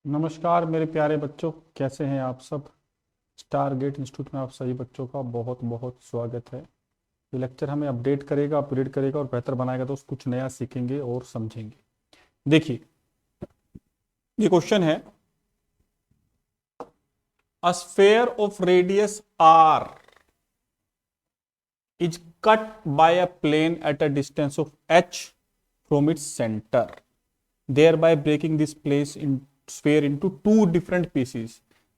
नमस्कार मेरे प्यारे बच्चों, कैसे हैं आप सब। स्टार गेट इंस्टीट्यूट में आप सभी बच्चों का बहुत बहुत स्वागत है। ये लेक्चर हमें अपडेट करेगा और बेहतर बनाएगा। तो कुछ नया सीखेंगे और समझेंगे। देखिए, ये क्वेश्चन है, a sphere of radius r is cut by a plane at a distance of h from its center, thereby breaking this place in sphere into two different pieces.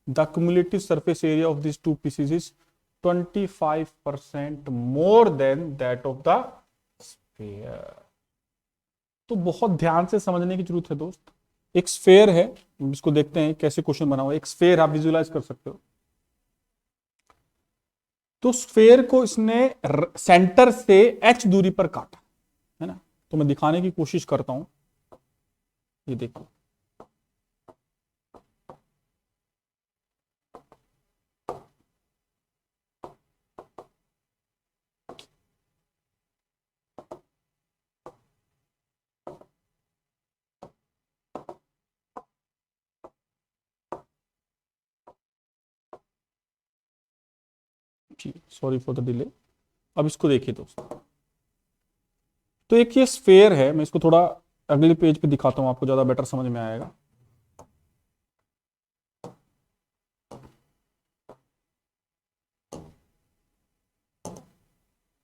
The cumulative surface area of these two pieces is 25% more than that of the sphere. तो बहुत ध्यान से समझने की जरूरत है दोस्त। एक स्फेयर है, इसको देखते हैं कैसे क्वेश्चन बना हुआ है। एक स्फेयर आप विजुलाइज कर सकते हो। तो स्फेयर को इसने सेंटर से h दूरी पर काटा है ना। तो मैं दिखाने की कोशिश करता हूं। ये देखो, सॉरी फॉर द डिले। अब इसको देखिए दोस्तों, तो एक ये स्फेयर है। मैं इसको थोड़ा अगले पेज पे दिखाता हूं, आपको ज्यादा बेटर समझ में आएगा।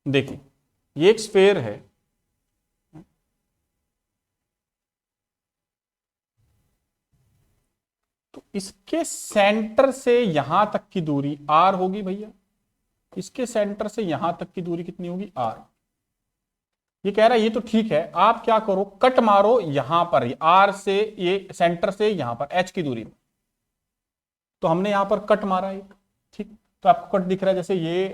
देखिए, ये एक स्फेयर है। तो इसके सेंटर से यहां तक की दूरी r होगी भैया। इसके सेंटर से यहां तक की दूरी कितनी होगी, r। ये कह रहा है ये तो ठीक है, आप क्या करो, कट मारो यहां पर, r से, ये सेंटर से यहां पर h की दूरी में। तो हमने यहां पर कट मारा एक, ठीक। तो आपको कट दिख रहा है, जैसे ये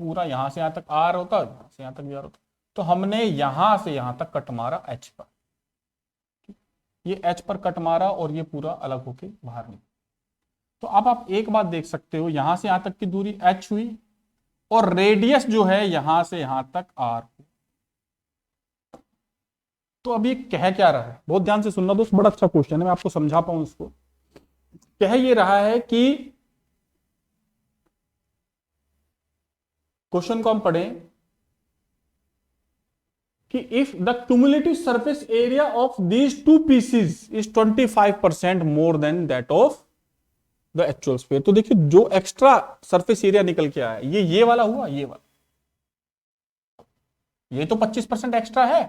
पूरा यहां से यहां तक r होता, यहां से यहां तक भी r होता। तो हमने यहां से यहां तक कट मारा h पर। ये h पर कट मारा और ये पूरा अलग होके बाहर निकला। तो अब आप एक बात देख सकते हो, यहां से यहां तक की दूरी h हुई और रेडियस जो है यहां से यहां तक r। तो अब ये कह क्या रहा है, बहुत ध्यान से सुनना दोस्त, बड़ा अच्छा क्वेश्चन है, मैं आपको समझा पाऊं इसको। कह ये रहा है कि क्वेश्चन को हम पढ़ें कि if the cumulative surface area of these two pieces is 25% more than that of the actual sphere. तो देखिए, जो एक्स्ट्रा सरफेस एरिया निकल के आया, ये वाला हुआ, ये वाला, ये तो 25% एक्स्ट्रा है।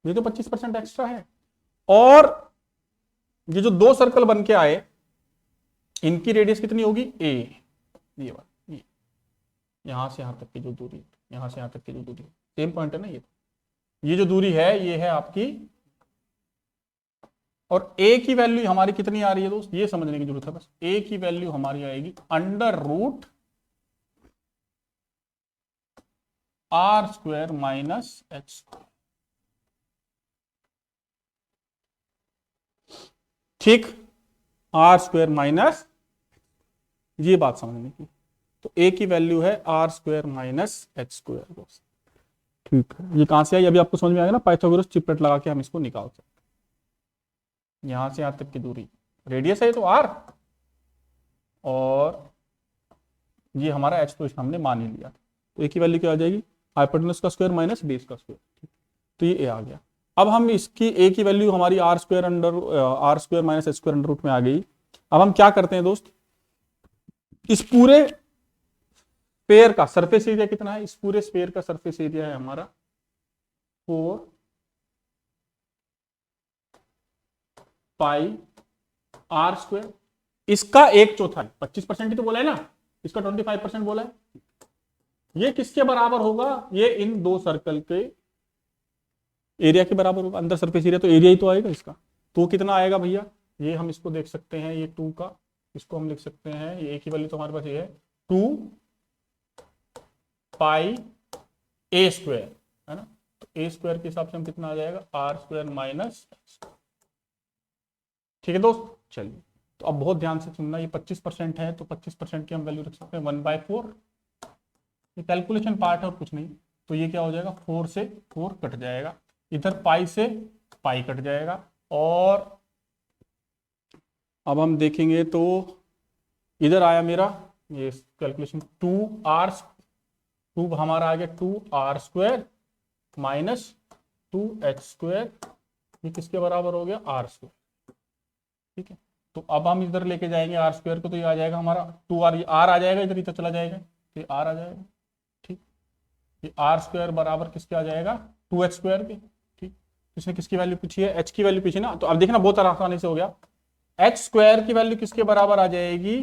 ये तो 25% एक्स्ट्रा है। और ये जो दो सर्कल बन के आए, इनकी रेडियस कितनी होगी, a। ये वाला, यहां से यहां तक की जो दूरी, यहां से यहां तक की जो दूरी, सेम पॉइंट है ना। ये जो दूरी है, ये है आपकी। और a की वैल्यू हमारी कितनी आ रही है दोस्त, ये समझने की जरूरत है बस। a की वैल्यू हमारी आएगी under root r square minus h। ठीक, r स्क्वायर माइनस, ये बात समझने की। तो a की वैल्यू है r square minus h square दोस्त। ठीक है, ये कहां से आई अभी आपको समझ में आएगा ना। पाइथागोरस चिपलेट लगा के हम इसको निकाल सकते हैं। यहां से यहां तक की दूरी, रेडियस है तो r, और ये हमारा h तो हमने मान ही लिया। तो a की वैल्यू क्या आ जाएगी, हाइपोटेनस का स्क्वायर माइनस बेस का स्क्वायर। तो ये a आ गया। अब हम इसकी a की वैल्यू हमारी r square minus h square under root में आ गई। अब हम क्या करते हैं दोस्त, इस पूरे स्फेयर का सरफेस एरिया कितना है, इस पूरे स्फेयर का सरफेस एरिया है हमारा 4 पाई r स्क्वायर। इसका एक चौथाई, 25% ही तो बोला है ना, इसका 25% बोला है। ये किसके बराबर होगा, ये इन दो सर्कल के एरिया के बराबर होगा। अंदर सरफेस एरिया तो एरिया ही तो आएगा इसका। तो कितना आएगा भैया, ये हम इसको देख सकते हैं, ये 2 का, इसको हम लिख सकते हैं, ये एक ही वैल्यू तो हमारे पास ये है 2 पाई a स्क्वायर, है ना। तो a स्क्वायर के हिसाब से हम कितना आ जाएगा, r स्क्वायर माइनस। ठीक है दोस्त, चलिए। तो अब बहुत ध्यान से सुनना, ये 25% है तो 25% की हम वैल्यू रख सकते हैं 1/4। ये कैलकुलेशन पार्ट है और कुछ नहीं। तो ये क्या हो जाएगा, 4 से 4 कट जाएगा, इधर पाई से पाई कट जाएगा, और अब हम देखेंगे तो इधर आया मेरा ये कैलकुलेशन 2r, 2 हमारा आ गया 2r² माइनस 2h², ये किसके बराबर हो गया r²। ठीक है, तो अब हम इधर लेके जाएंगे r² को, तो ये आ जाएगा हमारा 2r, ये r आ जाएगा इधर, इधर चला जाएगा, तो ये r आ जाएगा। ठीक, ये r² बराबर किसके आ जाएगा 2h² के। ठीक, इसने किसकी वैल्यू पूछी है, h की वैल्यू पूछी ना, तो अब देखना बहुत आसानी से हो गया। h² की वैल्यू किसके बराबर आ जाएगी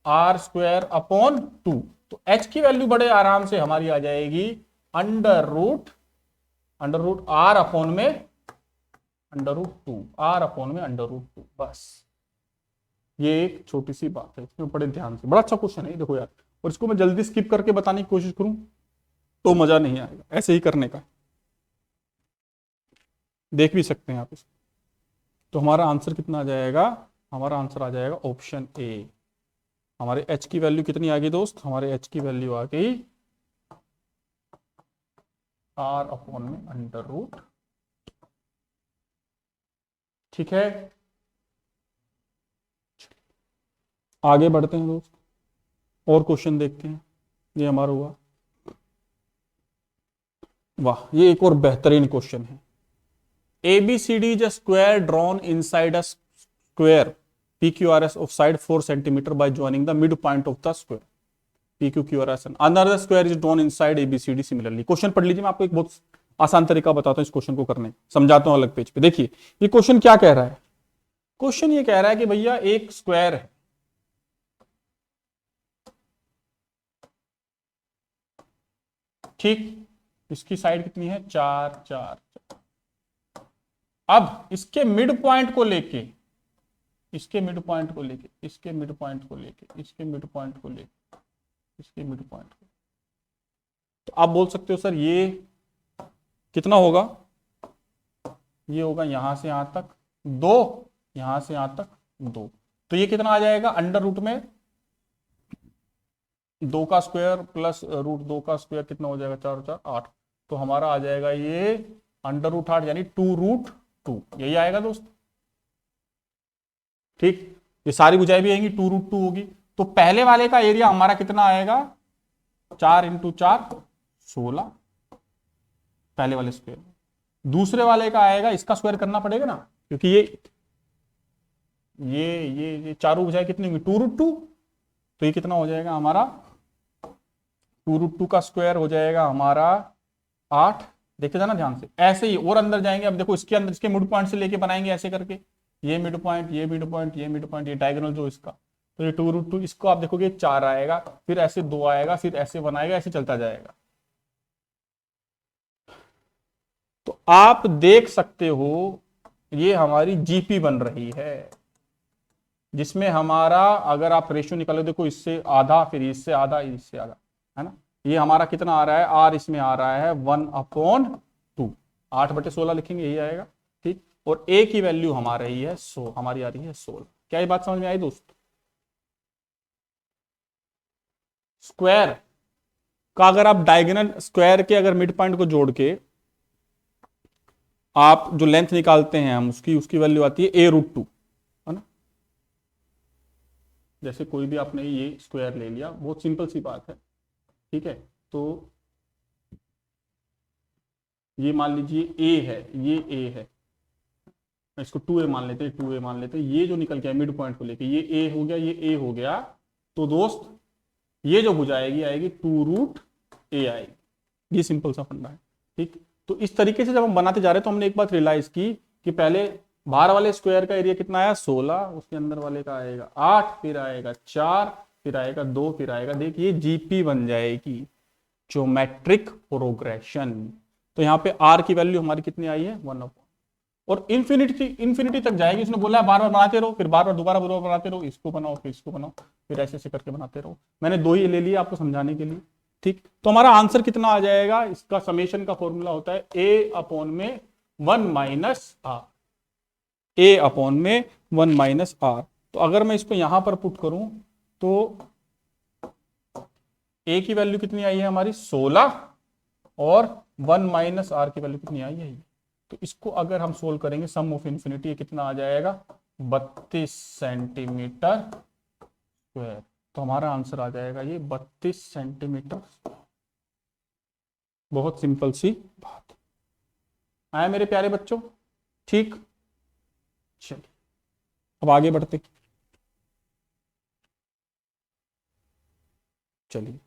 r²/2, तो h की वैल्यू बड़े आराम से हमारी आ जाएगी अंडर रूट r/2, बस। ये एक छोटी सी बात है, इसमें बड़े ध्यान से, बड़ा अच्छा क्वेश्चन है देखो यार, और इसको मैं जल्दी स्किप करके बताने की कोशिश करूं तो मजा नहीं आएगा, ऐसे ही करने का। देख भी सकते हैं आप इसको, तो हमारा आंसर कितना आ जाएगा, हमारा आंसर आ जाएगा ऑप्शन ए। हमारे h की वैल्यू कितनी आ गई दोस्त, हमारे h की वैल्यू आ गई r/√। ठीक है, आगे बढ़ते हैं दोस्त, और क्वेश्चन देखते हैं। ये हमारा हुआ, वाह, ये एक और बेहतरीन क्वेश्चन है। ABCD is a square drawn inside a square PQRS of side 4 cm by joining the midpoint of the square PQQRS. Another square is drawn inside ABCD similarly. Question पढ़ लीजिए, मैं आपको एक बहुत आसान तरीका बताता हूँ इस क्वेश्चन को करने, समझाता हूँ अलग पेज पे। देखिए ये क्वेश्चन क्या कह रहा है, क्वेश्चन ये कह रहा है कि भैया एक स्क्वायर है, ठीक, इसकी साइड कितनी है 4 4। अब इसके मिड पॉइंट को लेके, इसके मिड पॉइंट को लेके, इसके मिड पॉइंट को लेके, इसके मिड पॉइंट को लेके, इसके मिड पॉइंट को, तो आप बोल सकते हो सर ये कितना होगा, ये होगा यहां से यहां तक 2, यहां से यहां तक 2, तो ये कितना आ जाएगा अंडर रूट में 2 का स्क्वायर प्लस रूट 2 का स्क्वायर, कितना हो जाएगा 4 4 8, तो हमारा आ जाएगा ये अंडर रूट 8 यानी 2√2, यही आएगा दोस्त। ठीक, ये सारी भुजाएं भी आएंगी 2√2 होगी, तो पहले वाले का एरिया हमारा कितना आएगा 4 × 4 16, पहले वाले स्क्वायर। दूसरे वाले का आएगा, इसका स्क्वायर करना पड़ेगा ना, क्योंकि ये चारों भुजाएं कितनी होंगी 2√2, तो ये कितना हो जाएगा हमारा 2√2 का स्क्वायर हो जाएगा हमारा 8। देखे जाना ध्यान से, ऐसे ही और अंदर जाएंगे। अब देखो इसके अंदर, इसके मिड पॉइंट से लेके बनाएंगे ऐसे करके, ये मिड पॉइंट, ये मिड पॉइंट, ये मिड पॉइंट, ये डायगोनल जो इसका, तो ये 2√2, इसको आप देखोगे 4 आएगा, फिर ऐसे 2 आएगा, फिर ऐसे बनाएगा, ऐसे चलता जाएगा। तो आप देख सकते हो ये हमारी जीपी बन रही है, जिसमें हमारा अगर आप रेशियो निकालो, देखो इससे आधा, फिर इससे आधा, इससे आधा, है ना, ये हमारा कितना आ रहा है r, इसमें आ रहा है 1/2, 8/16 लिखेंगे, यही आएगा। ठीक, और a की वैल्यू हमारी है 100, हमारी आ रही है 16। क्या ये बात समझ में आई दोस्त? स्क्वायर का अगर आप डायगोनल, स्क्वायर के अगर मिड पॉइंट को जोड़ के आप जो लेंथ निकालते हैं हम, उसकी वैल्यू आती है a√2, है ना। जैसे कोई भी आपने ये स्क्वायर ले लिया, बहुत सिंपल सी बात है, ठीक है, तो ये मान लीजिए a है, ये a है, इसको 2a मान लेते हैं, 2a मान लेते हैं, ये जो निकल गया मिड पॉइंट को लेके, ये a हो गया, ये a हो गया, तो दोस्त ये जो भुजा आएगी 2√a आएगी। ये सिंपल सा फंडा है। ठीक, तो इस तरीके से जब हम बनाते जा रहे हैं तो हमने एक बात रियलाइज की कि पहले बाहर वाले स्क्वायर का एरिया कितना आया 16, उसके अंदर वाले का आएगा 8, फिर आएगा 4, फिर आएगा 2, फिर आएगा, देखिए जीपी बन जाएगी, ज्योमेट्रिक प्रोग्रेशन। तो यहाँ पे r की वैल्यू हमारी कितनी आई है 1, और इंफिनिटी तक जाएगी। इसने बोला है बार बार बनाते रहो, फिर बार बार दोबारा बनाते रहो, इसको बनाओ, फिर इसको बनाओ, फिर ऐसे ऐसे करके बनाते रहो। मैंने 2 ही ले लिए आपको समझाने के लिए। ठीक, तो हमारा आंसर कितना आ जाएगा, इसका समेशन का फॉर्मूला होता है a/(1 r)। तो अगर मैं इसको यहां पर पुट करूं तो a की वैल्यू कितनी आई है हमारी 16, और 1 - r की वैल्यू कितनी आई है तो इसको अगर हम सोल्व करेंगे सम ऑफ इन्फिनिटी, ये कितना आ जाएगा 32 सेंटीमीटर स्क्वायर। तो हमारा आंसर आ जाएगा ये 32 सेंटीमीटर। बहुत सिंपल सी बात आया मेरे प्यारे बच्चों, ठीक। चलिए अब आगे बढ़ते, चलिए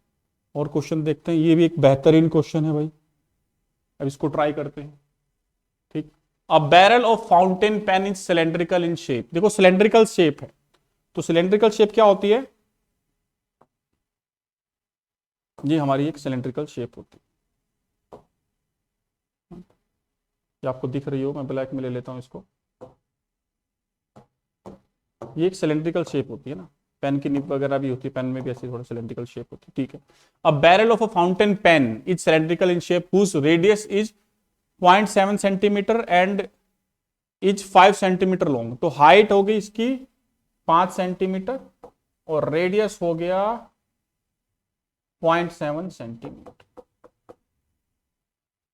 और क्वेश्चन देखते हैं। ये भी एक बेहतरीन क्वेश्चन है भाई, अब इसको ट्राई करते हैं, ठीक। A barrel of fountain pen is cylindrical in shape. देखो सिलेंड्रिकल शेप है, तो सिलेंड्रिकल शेप क्या होती है, ये हमारी एक सिलेंड्रिकल शेप होती है। ये आपको दिख रही हो, मैं ब्लैक में ले लेता हूं इसको। ये एक सिलेंड्रिकल शेप होती है ना, पेन की निब वगैरह भी होती है, पेन में भी ऐसी थोड़ा सिलेंड्रिकल शेप होती है, ठीक है। A barrel of a fountain pen is cylindrical in shape whose radius is 0.7 centimetre and is 5 centimetre long. तो हाइट हो गई इसकी 5 सेंटीमीटर और रेडियस हो गया 0.7 सेंटीमीटर।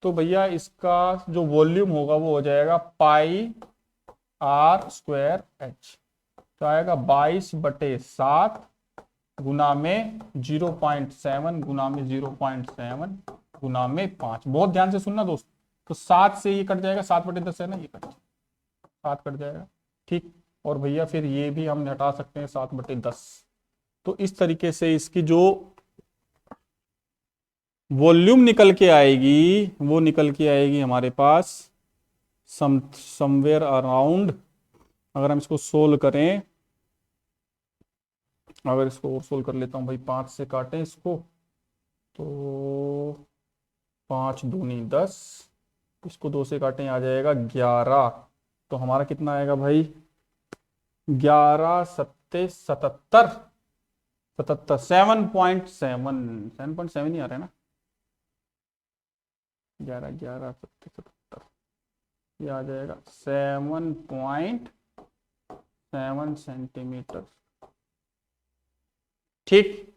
तो भैया इसका जो वॉल्यूम होगा वो हो जाएगा पाई आर स्क्वायर एच। तो आएगा 22/7 गुना में 0.7 गुना में 0.7 गुना में 5। बहुत ध्यान से सुनना दोस्त। तो 7 से ये कट जाएगा, 7/10 है ना, ये कट 7 कट जाएगा, ठीक। और भैया फिर ये भी हम हटा सकते हैं 7/10। तो इस तरीके से इसकी जो वॉल्यूम निकल के आएगी वो निकल के आएगी हमारे पास समवेयर अराउंड, अगर हम इसको सोल्व करें, अगर इसको और सोल्व कर लेता हूं भाई, 5 से काटें इसको तो 5 दूनी 10, इसको 2 से काटें आ जाएगा 11। तो हमारा कितना आएगा भाई 11 सत्ते 77 7.7 ही आ रहा है ना, 11 11 सत्ते 77, ये आ जाएगा 7.7 सेंटीमीटर, ठीक।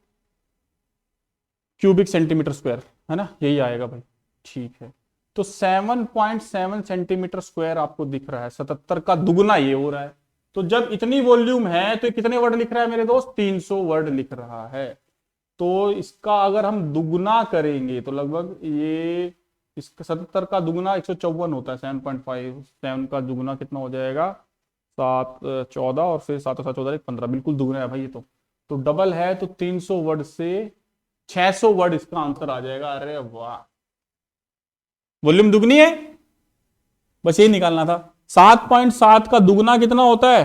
क्यूबिक सेंटीमीटर स्क्वायर है ना, यही आएगा भाई, ठीक है। तो 7.7 सेंटीमीटर स्क्वायर आपको दिख रहा है, 77 का दुगना ये हो रहा है। तो जब इतनी वॉल्यूम है तो कितने वर्ड लिख रहा है मेरे दोस्त, 300 वर्ड लिख रहा है। तो इसका अगर हम दुगना करेंगे तो लगभग ये इसका 77 का दुगना 154 होता है, 7.5, 7 का दुगना कितना हो जाएगा 7 14 और फिर 7 7 14 15, बिल्कुल दुगना है भाई ये तो डबल है। तो 300 वर्ड से 600 वर्ड इसका आंसर आ जाएगा। अरे वाह, वॉल्यूम दुगनी है, बस ये निकालना था। 7.7 का दुगना कितना होता है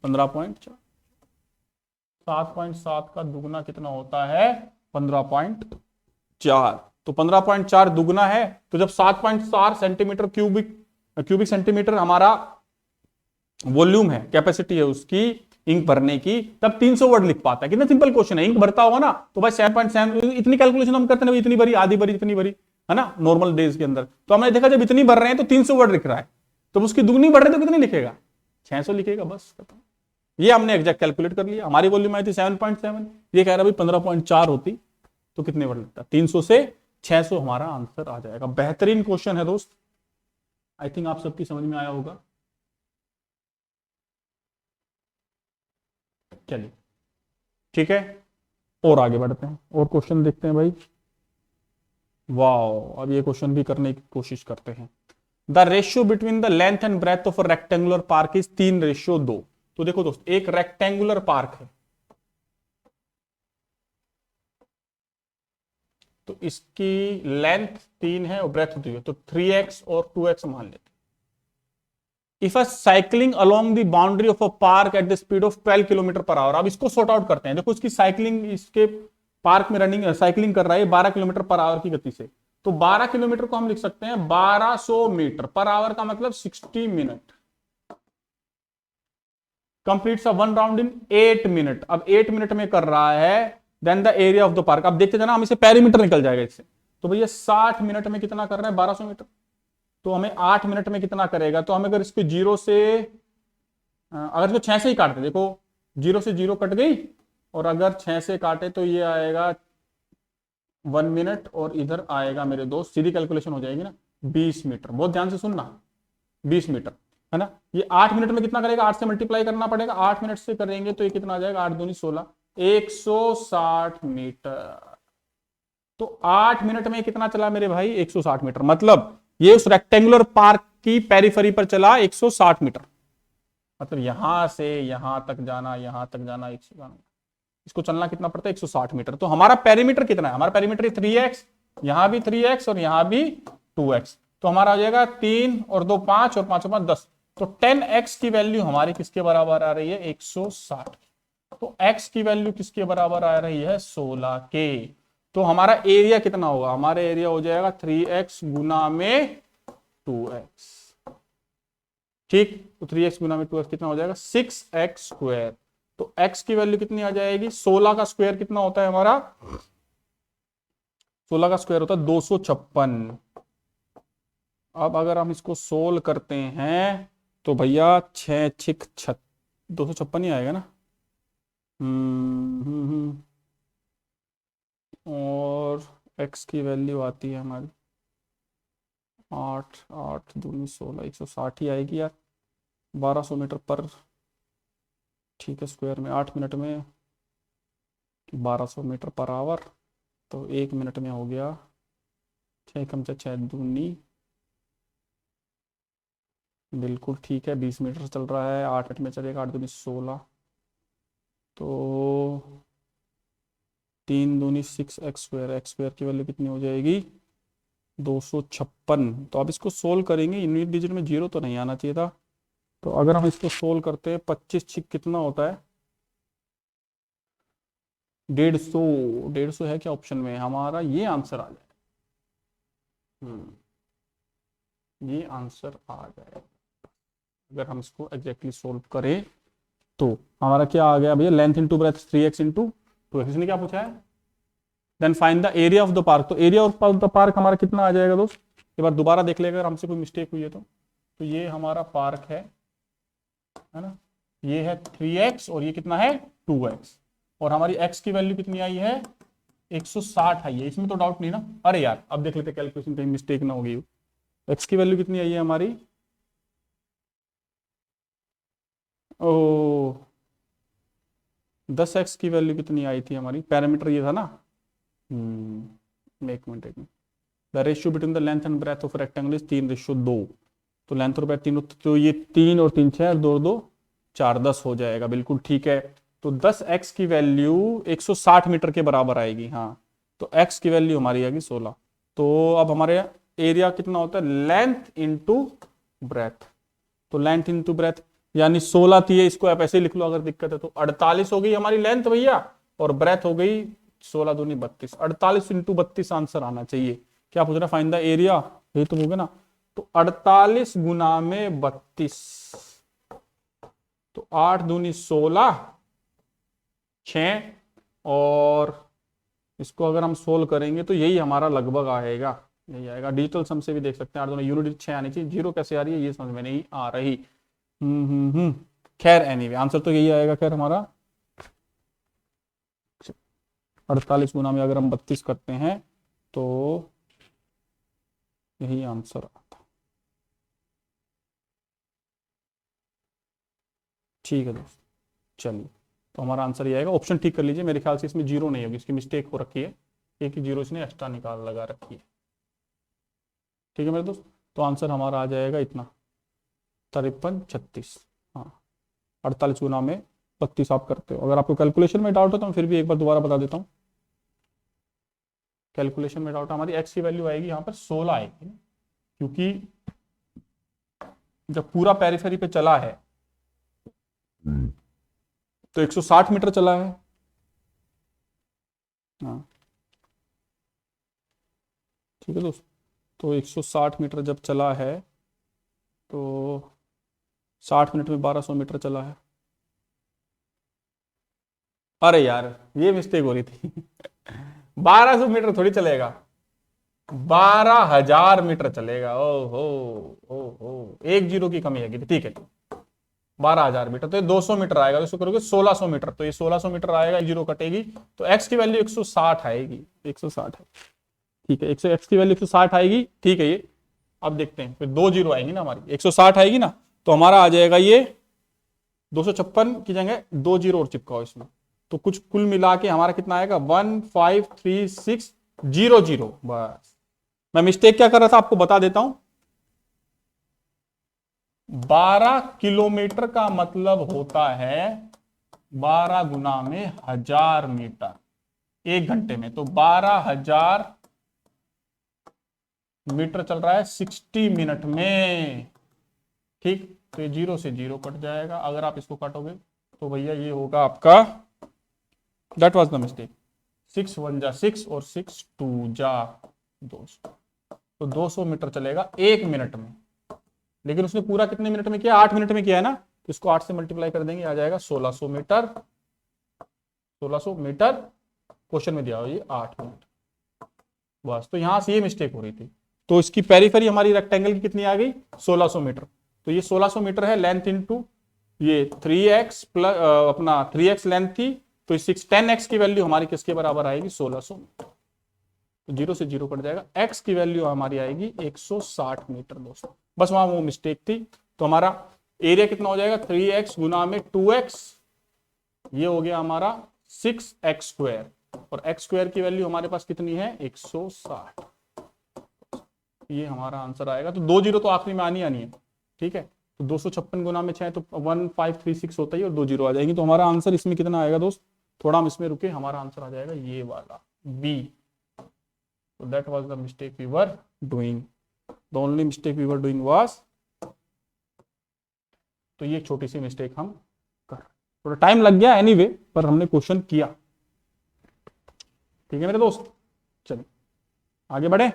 15.4, 7.7 का दुगना कितना होता है 15.4। तो 15.4 दुगना है, तो जब 7.4 सेंटीमीटर क्यूबिक सेंटीमीटर हमारा वॉल्यूम है, कैपेसिटी है उसकी इंक भरने की, तब 300 वर्ड लिख पाता है। कितना सिंपल क्वेश्चन है, इंक भरता होगा ना तो भाई 7.7, इतनी कैलकुलेशन हम करते हैं, इतनी भरी, आधी भरी, इतनी भरी, है ना, नॉर्मल डेज के अंदर। तो हमने देखा जब इतनी भर रहे हैं तो 300 वर्ड लिख रहा है, तो उसकी दुगनी बढ़ रही तो कितनी लिखेगा 600 लिखेगा, बस खत्म। ये हमने एग्जैक्ट कैलकुलेट कर लिया। हमारी वॉल्यूम आई थी 7.7, ये कह रहा भाई 15.4 होती तो कितने वर्ड लगता, 300 से 600 हमारा आंसर आ जाएगा। बेहतरीन क्वेश्चन है दोस्त, आई थिंक आप सबकी समझ में आया होगा। चलिए ठीक है, और आगे बढ़ते हैं और क्वेश्चन देखते हैं भाई। वाह, अब ये क्वेश्चन भी करने की कोशिश करते हैं। The ratio between the length and breadth of a rectangular park is 3:2। तो देखो दोस्त, एक रेक्टेंगुलर पार्क है, तो इसकी लेंथ 3 है और ब्रेथ 2 है, तो 3x और 2x मान लेते हैं। If a cycling along the boundary of a park at the speed of 12 kilometre per hour. अब इसको सॉर्ट आउट करते हैं। देखो इसकी साइकिलिंग, इसके पार्क में रनिंग साइकिलिंग कर रहा है 12 किलोमीटर पर आवर की गति से। तो 12 किलोमीटर को हम लिख सकते हैं 1200 मीटर पर आवर का मतलब 60 minute. Completes a 1 round in 8 minute. अब 8 मिनट में कर रहा है। Then the area of the park, अब देखते जाना, हम इसे पेरीमीटर निकल जाएगा इससे। तो भैया 60 मिनट में कितना कर रहा है 1200 मीटर, तो हमें 8 मिनट में कितना करेगा। तो हमें अगर इसको 0 से, अगर इसको 6 से ही काटते, देखो 0 से 0 कट गई, और अगर 6 से काटे तो ये आएगा 1 मिनट, और इधर आएगा मेरे दोस्त, सीधी कैलकुलेशन हो जाएगी ना, 20 मीटर, बहुत ध्यान से सुनना, 20 मीटर है ना। ये 8 मिनट में कितना करेगा, 8 से मल्टीप्लाई करना पड़ेगा, 8 मिनट से करेंगे तो ये कितना आ जाएगा, 8 दूनी 16, 160 मीटर। तो 8 मिनट में कितना चला मेरे भाई, 160 मीटर। मतलब ये उस रेक्टेंगुलर पार्क की पेरिफेरी पर चला 160 मीटर। मतलब यहां से यहां तक जाना, यहां तक जाना, 160, इसको चलना कितना पड़ता है, 160 मीटर। तो हमारा पेरीमीटर कितना है, हमारा पेरीमीटर 3x, यहां भी 3x और यहां भी 2x। तो हमारा आ जाएगा 3 और 2 5 और 5 और 5 10। तो 10x की वैल्यू हमारी किसके बराबर आ रही है, 160। तो x की वैल्यू किसके बराबर आ रही है, 16 के। तो हमारा एरिया कितना होगा, हमारा एरिया हो जाएगा 3x गुना में 2x। ठीक, तो 3x गुना में 2x कितना हो जाएगा, 6x स्क्वायर। तो x की वैल्यू कितनी आ जाएगी, 16 का स्क्वायर कितना होता है हमारा, 16 का स्क्वायर होता है 256। अब अगर हम इसको सोल्व करते हैं तो भैया 6 छिक 256 ही आएगा ना। और x की वैल्यू आती है हमारी 8, 8 दूनी 16, 160 ही आएगी यार, 1200 मीटर पर, ठीक है, स्क्वायर में 8 मिनट में 1200 मीटर पर आवर। तो 1 मिनट में हो गया 6 कम से 6 दूनी, बिल्कुल ठीक है, 20 मीटर चल रहा है, 8 मिनट में चलेगा, 8 दूनी 16, तो 3 दूनी 6x स्क्वायर, x स्क्वायर की वैल्यू कितनी हो जाएगी, 256। तो अब इसको सोल्व करेंगे, यूनिट डिजिट में 0 तो नहीं आना चाहिए था। तो अगर हम इसको सोल्व करते हैं, 25 छिक कितना होता है, 150, 150 है क्या ऑप्शन में, हमारा ये आंसर आ जाए, ये आंसर आ जाए अगर हम इसको एग्जैक्टली सोल्व करें। तो हमारा क्या आ गया भैया, length into breadth 3x into 2x। इसने क्या पूछा है, then find the area of the park. तो एरिया ऑफ द पार्क हमारा कितना आ जाएगा दोस्त, एक बार दोबारा देख लेगा अगर हमसे कोई मिस्टेक हुई है तो ये हमारा पार्क है ना, ये है 3x और ये कितना है 2x, और हमारी x की वैल्यू कितनी आई है, 160 आई है, इसमें तो डाउट नहीं ना। अरे यार अब देख लेते कैलकुलेशन कहीं मिस्टेक ना होगी। x की वैल्यू कितनी आई है हमारी, ओ 10x की वैल्यू कितनी आई थी हमारी, पैरामीटर ये था ना, एक minute the ratio between the length and breadth of rectangle is 3:2। तो लेंथ और ब्रेथ तीनों, तो ये 3 और 3 6 और 2 2 4 10 हो जाएगा, बिल्कुल ठीक है। तो 10x की वैल्यू 160 मीटर के बराबर आएगी, हाँ। तो x की वैल्यू हमारी आएगी 16। तो अब हमारे एरिया कितना होता है, लेंथ इंटू ब्रेथ। तो लेंथ इंटू ब्रेथ यानी 16 थी, इसको आप ऐसे लिख लो अगर दिक्कत है तो। 48 हो गई हमारी लेंथ भैया, और ब्रेथ हो गई 16 दूनी 32, 48 इंटू 32 आंसर आना चाहिए। क्या पूछ रहा है, फाइंड द एरिया, ये तो हो गया ना। तो 48 गुना में 32, तो 8 दूनी 16, 6, और इसको अगर हम सोल्व करेंगे तो यही हमारा लगभग आएगा, यही आएगा। डिजिटल सम से भी देख सकते हैं, 8 दूनी यूनिट 6 आनी चाहिए, 0 कैसे आ रही है ये समझ में नहीं आ रही। खैर एनीवे आंसर तो यही आएगा। खैर हमारा 48 गुना में अगर हम 32 करते हैं तो यही आंसर आता। ठीक है दोस्त, चलिए, तो हमारा आंसर ये आएगा। ऑप्शन ठीक कर लीजिए, मेरे ख्याल से इसमें 0 नहीं होगी, इसकी मिस्टेक हो रखी है, एक ही 0 इसने एक्स्ट्रा निकाल लगा रखी है। ठीक है मेरे दोस्त, तो आंसर हमारा आ जाएगा इतना, 53 36। हाँ, 48 गुना में 32 आप करते हो। अगर आपको कैलकुलेशन में डाउट हो तो मैं फिर भी एक बार दोबारा बता देता हूँ। कैलकुलेशन में डाउट, हमारी x की वैल्यू आएगी यहाँ पर 16 आएगी, क्योंकि जब पूरा पेरिफेरी पे चला है तो 160 मीटर चला है। हाँ ठीक है दोस्त, तो 160 मीटर जब चला है तो 60 मिनट में 1200 मीटर चला है। अरे यार ये मिस्टेक हो रही थी 1200 मीटर थोड़ी चलेगा, 12,000 मीटर चलेगा। ओहो ओहो, 1 0 की कमी है, ठीक है। 12,000 मीटर, तो ये 200 मीटर आएगा, तो इसको करोगे 1600 मीटर, तो ये 1600 मीटर आएगा, 0 कटेगी, तो x की वैल्यू 160 आएगी, 160 है, ठीक है, x की वैल्यू 160 आएगी, ठीक है। ये अब देखते हैं, फिर 2 जीरो आएंगी ना हमारी, 160 आएगी ना, तो हमारा आ जाएगा ये 256 की जगह 2 जीरो और चिपकाओ इसमें, तो कुछ कुल मिला के हमारा कितना आएगा 15360 बस। मैं मिस्टेक क्या कर रहा था आपको बता देता हूं, 12 किलोमीटर का मतलब होता है 12 गुना में 1000 मीटर 1 घंटे में, तो 12,000 मीटर चल रहा है 60 मिनट में। ठीक, तो ये 0 से 0 कट जाएगा, अगर आप इसको काटोगे तो भैया ये होगा आपका, दैट वाज द मिस्टेक, 6 1 जा 6 और 6 2 जा 200, तो 200 मीटर चलेगा 1 मिनट में। लेकिन उसने पूरा कितने मिनट में किया, 8 मिनट में किया है ना, तो इसको 8 से मल्टीप्लाई कर देंगे, आ जाएगा 1600 मीटर। 1600 मीटर क्वेश्चन में दिया हो ये 8 मिनट, बस। तो यहां से ये मिस्टेक हो रही थी, तो इसकी पेरीफेरी हमारी रेक्टेंगल की कितनी आ गई 1600 मीटर, तो ये 1600 मीटर है लेंथ इनटू ये 3x प्लस अपना 3x लेंथ थी, तो 10x की वैल्यू हमारी किसके बराबर आएगी 1600 मीटर, तो 0 से 0 कट जाएगा, x की वैल्यू हमारी आएगी 160 मीटर दोस्तों, बस वहां वो मिस्टेक थी। तो हमारा एरिया कितना हो जाएगा 3x गुना में 2x, ये हो गया हमारा 6x स्क्वायर, और x स्क्वायर की वैल्यू हमारे पास कितनी है 160, ये हमारा आंसर आएगा। तो 2 जीरो तो आखिरी में आनी है, ठीक है, तो 256 गुना में 6 तो 1536 होता ही, और 2 जीरो आ जाएंगी, तो हमारा आंसर इसमें कितना आएगा दोस्त, थोड़ा हम इसमें रुके, हमारा आंसर आ जाएगा ये वाला B. So that was the mistake we were doing. The only mistake we were doing was, तो ये छोटी सी मिस्टेक हम कर, थोड़ा टाइम लग गया एनीवे, पर हमने क्वेश्चन किया। ठीक है मेरे दोस्त, चलिए आगे बढ़े।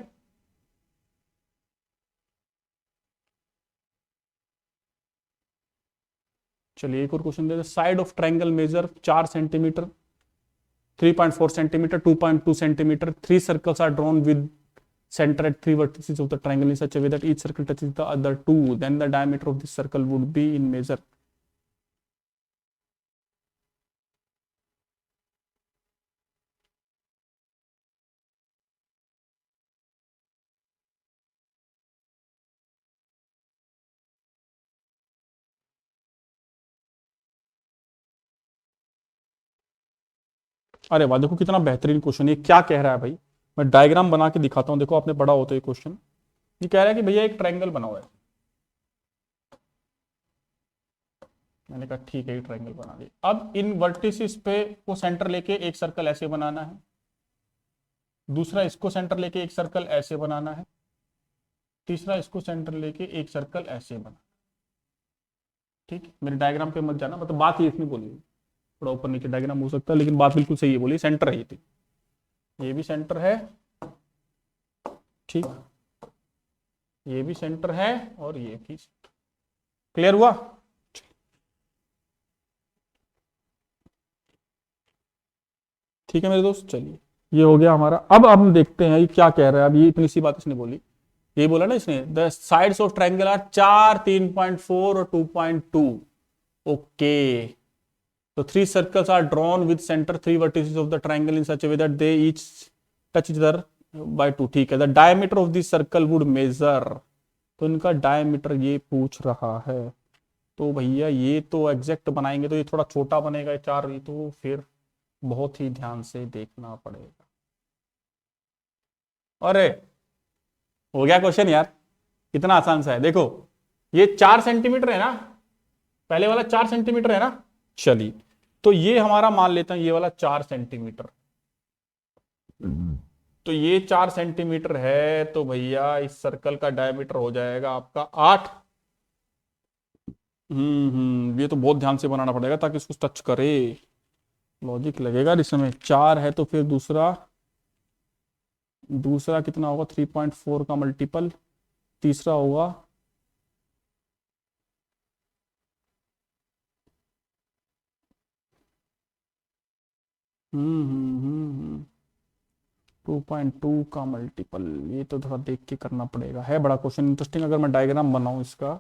चलिए एक और क्वेश्चन दे, side of triangle measure 4 centimetre, 3.4 centimeter, 2.2 centimeter. 3 circles are drawn with center at 3 vertices of the triangle in such a way that each circle touches the other 2. Then the diameter of this circle would be in measure. अरे वाह, देखो कितना बेहतरीन question, ये क्या कह रहा है भाई, मैं डायग्राम बना के दिखाता हूं, देखो आपने पढ़ा हो तो ये क्वेश्चन, ये कह रहा है कि भैया एक ट्रायंगल बना हुआ है, मैंने कहा ठीक है, ट्रायंगल बना दिया। अब इन वर्टिसेस पे को सेंटर लेके एक सर्कल ऐसे बनाना है, दूसरा इसको सेंटर लेके एक सर्कल ऐसे बनाना है, तीसरा इसको सेंटर लेके एक सर्कल ऐसे बनाना। ठीक, मेरे डायग्राम पे मत जाना, मतलब बात ये इतनी बोली, थोड़ा ऊपर नीचे डायग्राम हो सकता है, लेकिन बात बिल्कुल सही है बोली, सेंटर है थी, ये भी सेंटर है, ठीक, ये भी सेंटर है, और ये भी। क्लियर हुआ? ठीक है मेरे दोस्त, चलिए ये हो गया हमारा। अब हम देखते हैं ये क्या कह रहा है, अब ये इतनी सी बात इसने बोली, ये बोला ना इसने, the sides of triangle are 4, 3.4 और 2.2। ओके, तो 3 circles are drawn with center 3 vertices of the triangle in such a way that they each touch each other by 2। ठीक है, the diameter of this circle would measure, तो इनका diameter ये पूछ रहा है, तो भैया ये तो एग्जैक्ट बनाएंगे तो ये थोड़ा छोटा बनेगा 4, ये तो फिर बहुत ही ध्यान से देखना पड़ेगा। अरे हो गया क्वेश्चन यार, कितना आसान सा है, देखो ये 4 सेंटीमीटर है ना, पहले वाला 4 सेंटीमीटर है ना, चलिए तो ये हमारा मान लेता हूं ये वाला 4 सेंटीमीटर, तो ये 4 सेंटीमीटर है, तो भैया इस सर्कल का डायमीटर हो जाएगा आपका 8। ये तो बहुत ध्यान से बनाना पड़ेगा ताकि इसको टच करे, लॉजिक लगेगा इसमें। 4 है तो फिर दूसरा कितना होगा 3.4 का मल्टीपल, तीसरा होगा 2.2 का मल्टीपल, ये तो थोड़ा देख के करना पड़ेगा, है बड़ा क्वेश्चन इंटरेस्टिंग। अगर मैं डायग्राम बनाऊं इसका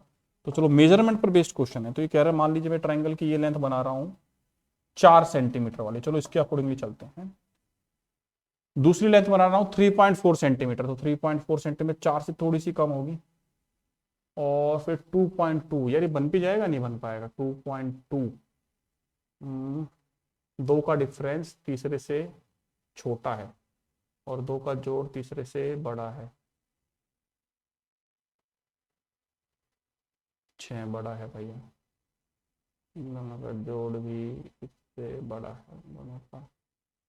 तो चलो, मेजरमेंट पर बेस्ड क्वेश्चन है, तो ये कह रहा है मान लीजिए मैं ट्रायंगल की ये लेंथ बना रहा हूं 4 सेंटीमीटर वाली, चलो इसके अकॉर्डिंगली चलते हैं। दूसरी लेंथ बना रहा हूं 3.4 सेंटीमीटर, तो 3.4 सेंटीमीटर 4 से थोड़ी सी कम होगी, और फिर 2.2, यार ये बन भी जाएगा, नहीं बन पाएगा। 2.2, दो का डिफरेंस तीसरे से छोटा है और दो का जोड़ तीसरे से बड़ा है। 6 बड़ा है भैया, इन दोनों का जोड़ भी इससे बड़ा है, दोनों का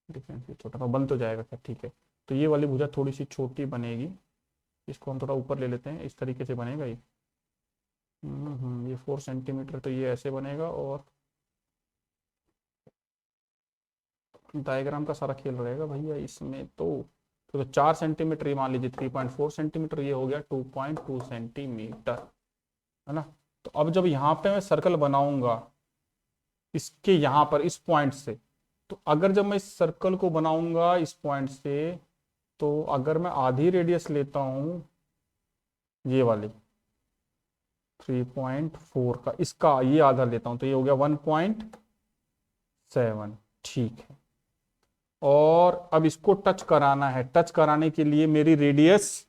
डिफरेंस भी छोटा, तो बन तो जाएगा। क्या ठीक है, तो ये वाली भुजा थोड़ी सी छोटी बनेगी, इसको हम थोड़ा ऊपर ले लेते हैं, इस तरीके से बनेगा ये। ये 4 सेंटीमीटर, तो ये ऐसे बनेगा। और डायग्राम का सारा खेल रहेगा भैया इसमें, तो 4 सेंटीमीटर, ये मान लीजिए 3.4 सेंटीमीटर, ये हो गया 2.2 सेंटीमीटर, है ना। तो अब जब यहाँ पे मैं सर्कल बनाऊंगा इसके यहाँ पर इस पॉइंट से, तो अगर जब मैं इस सर्कल को बनाऊंगा इस पॉइंट से, तो अगर मैं आधी रेडियस लेता हूं ये वाली 3.4 का, इसका ये आधा लेता हूं, तो ये हो गया 1.7, ठीक है। और अब इसको टच कराना है, टच कराने के लिए मेरी रेडियस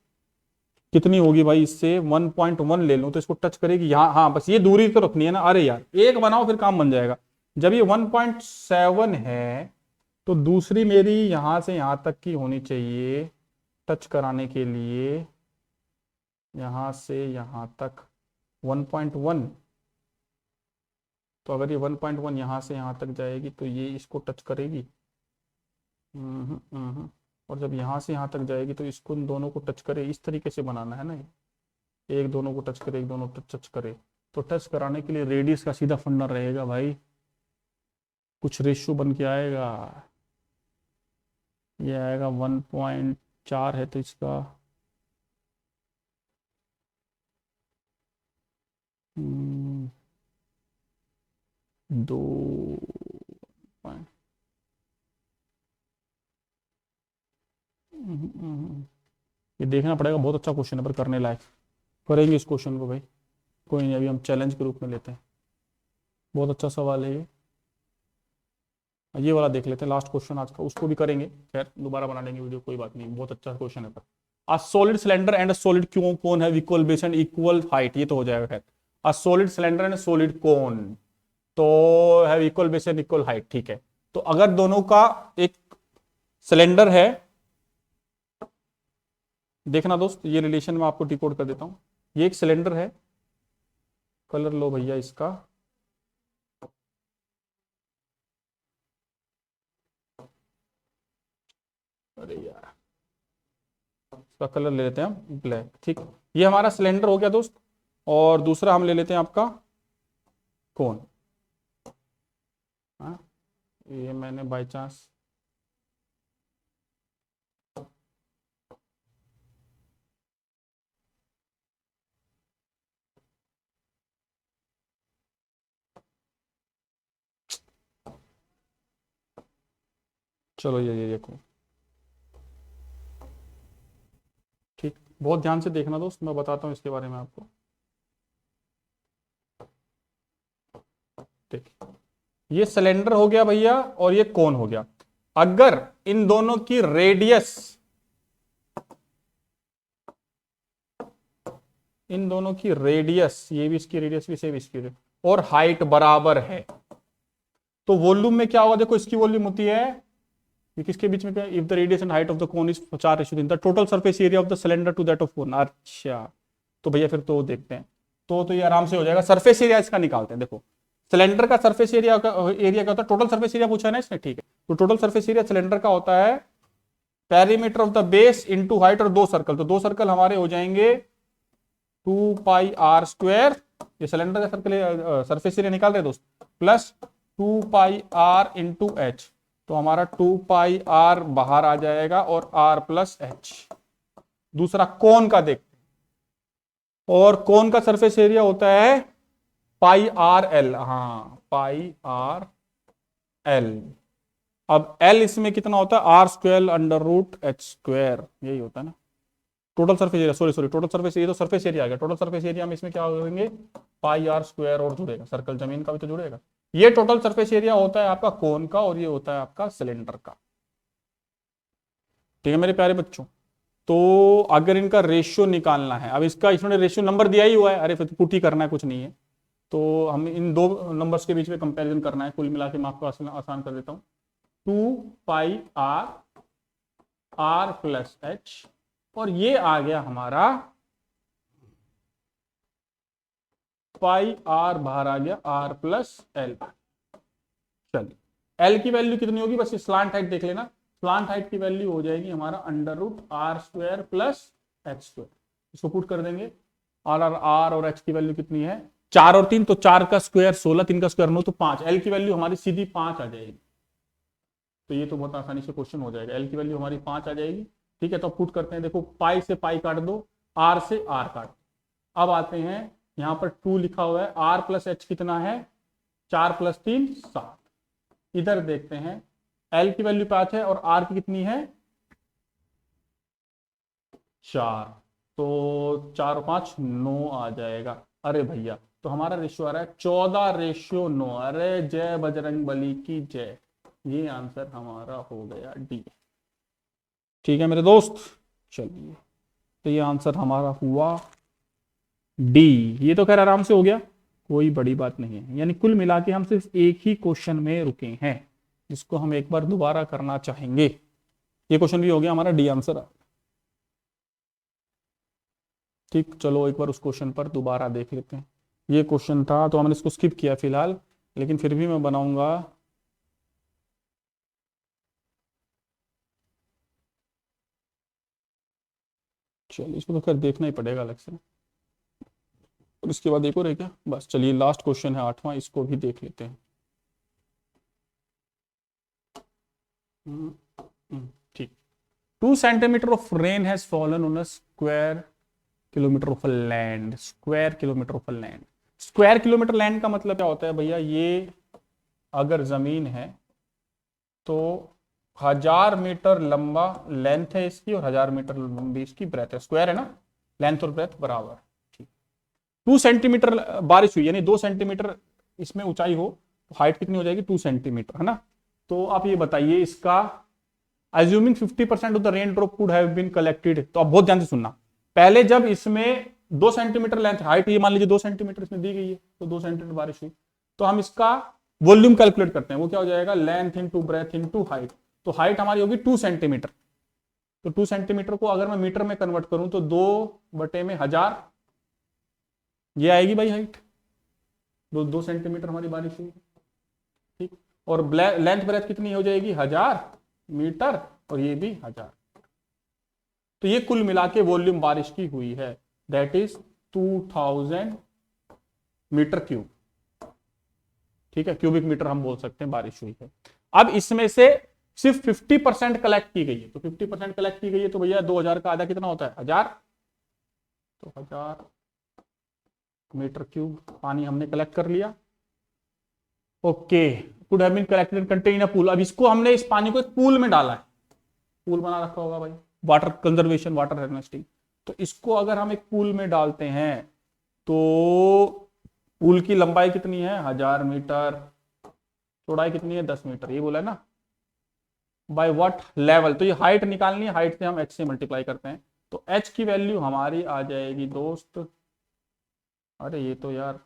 कितनी होगी भाई, इससे 1.1 ले लूं तो इसको टच करेगी यहाँ, हाँ बस ये दूरी तो रखनी है ना। अरे यार एक बनाओ फिर काम बन जाएगा। जब ये 1.7 है तो दूसरी मेरी यहां से यहां तक की होनी चाहिए टच कराने के लिए, यहां से यहां तक 1.1। तो अगर ये 1.1 यहां से यहां तक जाएगी तो ये इसको टच करेगी। और जब यहां से यहां तक जाएगी तो इसको इन दोनों को टच करे, इस तरीके से बनाना है ना, ये एक दोनों को टच करे, एक दोनों टच करे। तो टच कराने के लिए रेडियस का सीधा फंडा रहेगा भाई, कुछ रेशियो बन के आएगा, ये आएगा 1.4 है तो इसका 2 ये देखना पड़ेगा, बहुत अच्छा क्वेश्चन है पर करने लायक, करेंगे इस क्वेश्चन को भाई, कोई नहीं, अभी हम चैलेंज के रूप में लेते हैं। बहुत अच्छा सवाल है ये वाला देख लेते हैं लास्ट क्वेश्चन आज का, उसको भी करेंगे, खैर दोबारा बना लेंगे वीडियो, कोई बात नहीं, बहुत अच्छा क्वेश्चन है पर। A solid cylinder and a solid cone have equal base and equal height, ये तो हो जाएगा खैर। A solid cylinder and solid cone तो have equal base and equal height, ठीक है। तो अगर दोनों का एक सिलेंडर है, देखना दोस्त ये रिलेशन में आपको डिकोड कर देता हूं, ये एक सिलेंडर है, कलर लो भैया इसका, अरे यार इसका कलर ले लेते हैं हम ब्लैक, ठीक। ये हमारा सिलेंडर हो गया दोस्त, और दूसरा हम ले लेते हैं आपका कोन। हाँ ये मैंने बाय चांस चलो ये देखो, ठीक, बहुत ध्यान से देखना दोस्त, मैं बताता हूँ इसके बारे में आपको। ठीक, ये सिलेंडर हो गया भैया और ये कोन हो गया। अगर इन दोनों की रेडियस, इन दोनों की रेडियस, ये भी इसकी रेडियस भी सेम इसकी रेडियस, और हाइट बराबर है, तो वॉल्यूम में क्या होगा, देखो इसकी वॉल्यूम होती है, ये किसके बीच में क्या, if the radius and height of the cone is 4:3, the total surface area of the cylinder to that of cone. अच्छा तो भैया फिर तो देखते हैं, तो ये आराम से हो जाएगा। सरफेस एरिया इसका निकालते हैं, देखो सिलेंडर का सरफेस एरिया क्या होता है, टोटल सरफेस एरिया पूछा है ना इसने, ठीक है। तो टोटल सरफेस एरिया सिलेंडर का होता है perimeter of the base into height, और दो सर्कल, तो दो सर्कल हमारे हो जाएंगे 2πr², ये सिलेंडर का सर्कल सरफेस एरिया निकाल रहे दोस्त, प्लस 2πr इंटू एच, तो हमारा 2πr बाहर आ जाएगा और r प्लस एच। दूसरा कोन का देखते हैं, और कोन का सरफेस एरिया होता है πrl, हाँ πrl। अब l इसमें कितना होता है, r²√h², यही होता है ना total surface area, sorry total surface area, तो सरफेस एरिया आ गया, टोटल सरफेस एरिया में इसमें क्या करेंगे, πr² और जुड़ेगा, सर्कल जमीन का भी तो जुड़ेगा। ये टोटल सरफेस एरिया होता है आपका कोन का, और ये होता है आपका सिलेंडर का, ठीक है मेरे प्यारे बच्चों। तो अगर इनका रेशियो निकालना है, अब इसका इन्होंने रेशियो नंबर दिया ही हुआ है, अरे फिर तो पुट ही करना है, कुछ नहीं है। तो हम इन दो नंबर्स के बीच में कंपैरिजन करना है, कुल मिला के मैं आपको आसान कर देता हूँ। 2πr r प्लस एच, और ये आ गया हमारा पाई आर, बाहर आ गया r प्लस एल। चलिए एल की वैल्यू कितनी होगी, बस स्लांट हाइट देख लेना। स्लांट हाइट की वैल्यू हो जाएगी हमारा √r² प्लस h²। इसको पुट कर देंगे, आर और h की वैल्यू कितनी है, 4 और 3, तो 4 का स्क्वायर 16, 3 का स्क्वायर 9, तो 5। एल की वैल्यू हमारी सीधी 5 आ जाएगी। तो ये तो बहुत आसानी से क्वेश्चन हो जाएगा, एल की वैल्यू हमारी 5 आ जाएगी। ठीक है, तो पुट करते हैं, देखो पाई से पाई काट दो, आर से आर काट दो। अब आते हैं यहां पर 2 लिखा हुआ है, आर प्लस एच कितना है, 4 + 3 7। इधर देखते हैं, एल की वैल्यू 5 है और आर की कितनी है 4, तो 4 और 5 9 आ जाएगा। अरे भैया, तो हमारा रेशियो आ रहा है 14:9। अरे जय बजरंग बली की जय, ये आंसर हमारा हो गया डी। ठीक है मेरे दोस्त, चलिए तो ये आंसर हमारा हुआ डी। ये तो खैर आराम से हो गया, कोई बड़ी बात नहीं है। यानी कुल मिला के हम सिर्फ एक ही क्वेश्चन में रुके हैं, जिसको हम एक बार दोबारा करना चाहेंगे। ये क्वेश्चन भी हो गया हमारा, डी आंसर। ठीक, चलो एक बार उस क्वेश्चन पर दोबारा देख लेते हैं। ये क्वेश्चन था तो हमने इसको स्किप किया फिलहाल, लेकिन फिर भी मैं बनाऊंगा। चलिए इसको तो खैर देखना ही पड़ेगा अलग से, और इसके बाद एक और है क्या, बस चलिए लास्ट क्वेश्चन है 8वां, इसको भी देख लेते हैं। ठीक, 2 centimetre of rain has fallen on a square kilometre of land. Square kilometre of land, square kilometre land का मतलब क्या होता है भैया, ये अगर जमीन है तो 1000 मीटर लंबा लेंथ है इसकी, और 1000 मीटर लंबी इसकी ब्रेथ है। स्क्वायर है ना, लेंथ और ब्रेथ बराबर। ठीक, 2 सेंटीमीटर बारिश हुई, यानी 2 सेंटीमीटर इसमें ऊंचाई हो, तो हाइट कितनी हो जाएगी 2 सेंटीमीटर, है ना। तो आप ये बताइए, इसका assuming 50% of the rain drop could have been collected. तो आप बहुत ध्यान से सुनना, पहले जब इसमें 2 सेंटीमीटर लेंथ, हाइट ये मान लीजिए 2 सेंटीमीटर इसमें दी गई है, तो 2 सेंटीमीटर बारिश हुई, तो हम इसका वॉल्यूम कैलकुलेट करते हैं। वो क्या हो जाएगा, length into breadth into height. तो हाइट हमारी होगी 2 सेंटीमीटर, तो 2 सेंटीमीटर को अगर मैं मीटर में कन्वर्ट करूं तो 2/1000 ये आएगी भाई हाइट। 2 सेंटीमीटर हमारी बारिश हुई। ठीक, और लेंथ ब्रेथ कितनी हो जाएगी 1000 मीटर, और ये भी 1000। तो ये कुल मिला के वॉल्यूम बारिश की हुई है, दैट इज 2000 मीटर क्यूब। ठीक है, क्यूबिक मीटर हम बोल सकते हैं बारिश हुई है। अब इसमें से सिर्फ 50% कलेक्ट की गई है, तो 50% कलेक्ट की गई है, तो भैया 2000 का आधा कितना होता है 1000, तो 1000 मीटर क्यूब पानी हमने कलेक्ट कर लिया। Okay, could have been collected and contain in a pool. अब इसको हमने, इस पानी को एक पूल में डाला है, पूल बना रखा होगा भाई, वाटर कंजर्वेशन, वाटर हार्वेस्टिंग। तो इसको अगर हम एक पूल में डालते हैं तो पूल की लंबाई कितनी है 1000 मीटर, चौड़ाई कितनी है 10 मीटर, ये बोला है ना। बाय व्हाट लेवल, तो ये हाइट निकालनी है, हाइट से हम h से मल्टीप्लाई करते हैं, तो h की वैल्यू हमारी आ जाएगी दोस्त, अरे ये तो यार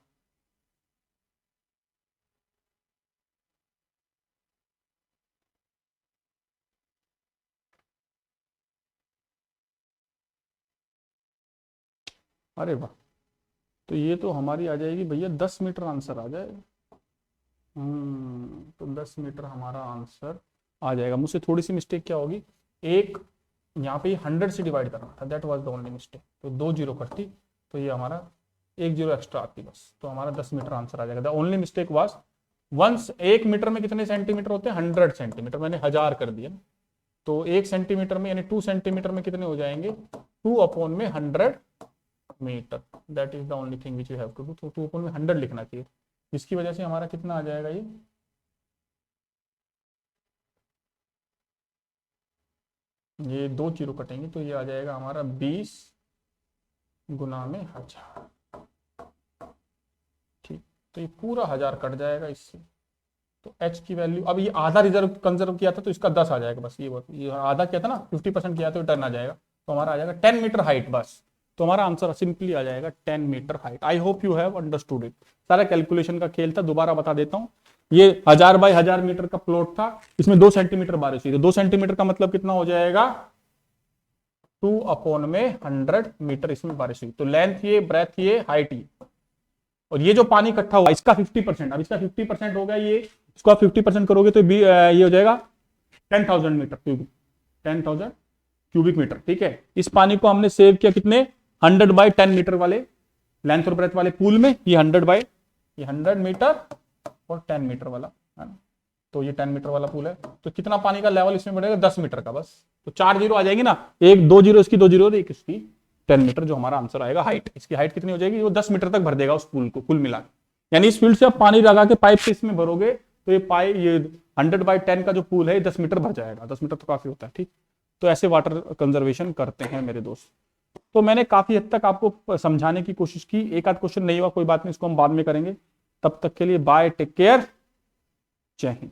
अरे वाह, तो ये तो हमारी आ जाएगी भैया 10 मीटर आंसर आ जाएगा। तो 10 मीटर हमारा आंसर आ जाएगा। मुझसे थोड़ी सी मिस्टेक क्या होगी, एक यहाँ पे 100 से डिवाइड करना था, that was the only mistake. तो 2 जीरो करती तो ये हमारा 1 जीरो एक्स्ट्रा आती बस, तो हमारा 10 मीटर आंसर आ जाएगा। The only mistake was once, 1 metre में कितने सेंटीमीटर होते हैं 100 सेंटीमीटर, मैंने 1000 कर दिया। तो 1 सेंटीमीटर में यानी 2 सेंटीमीटर में कितने हो जाएंगे 2/100 metre, that is the only thing which you have to do. तो 2/100 लिखना चाहिए, जिसकी वजह से हमारा कितना आ जाएगा, ये 2 जीरो कटेंगे, तो ये आ जाएगा हमारा 20 गुना में 1000। ठीक, तो ये पूरा 1000 कट जाएगा इससे, तो h की वैल्यू, अब ये आधा रिजर्व कंजर्व किया था तो इसका 10 आ जाएगा बस, ये आधा किया था ना 50% किया तो टर्न आ जाएगा, तो हमारा आ जाएगा 10 मीटर हाइट, बस। तो हमारा आंसर सिंपली आ जाएगा 10 metre height. I hope you have understood it. सारा कैलकुलेशन का खेल था, दोबारा बता देता हूं। ये 1000 बाई 1000 मीटर का प्लॉट था, इसमें 2 सेंटीमीटर बारिश हुई, तो 2 सेंटीमीटर का मतलब कितना हो जाएगा, 2 अपॉन में 100 मीटर इसमें बारिश हुई। तो लेंथ ये, ब्रेथ ये, हाइट ये, और ये जो पानी इकट्ठा हुआ इसका 50%, अब इसका 50% हो गया, ये इसको आप 50% करोगे तो ये हो जाएगा 10,000 मीटर क्यूबिक, 10,000 क्यूबिक मीटर। ठीक है, इस पानी को हमने सेव किया कितने, 100 बाई 10 मीटर वाले लेंथ और ब्रेथ वाले पूल में। ये 100 मीटर और 10 मीटर वाला है ना, तो ये 10 मीटर वाला पूल है। तो कितना पानी का लेवल इसमें बढ़ेगा, 10 मीटर का, बस। तो 4 जीरो आ जाएगी ना, एक 2 जीरो इसकी, 2 जीरो और एक इसकी, 10 मीटर जो हमारा आंसर आएगा। हाइट, इसकी हाइट कितनी हो जाएगी, वो 10 मीटर तक भर देगा उस पूल को कुल मिला के। यानी इस फील्ड से आप पानी लगा के पाइप से इसमें भरोगे तो ये 100 बाई 10 का जो पूल है 10 मीटर भर जाएगा। 10 मीटर तो काफी होता है। ठीक, तो ऐसे वाटर कंजर्वेशन करते हैं मेरे दोस्त। तो मैंने काफी हद तक आपको समझाने की कोशिश की। एक आध क्वेश्चन नहीं हुआ, कोई बात नहीं, इसको हम बाद में करेंगे। तब तक के लिए बाय, टेक केयर, जय हिंद।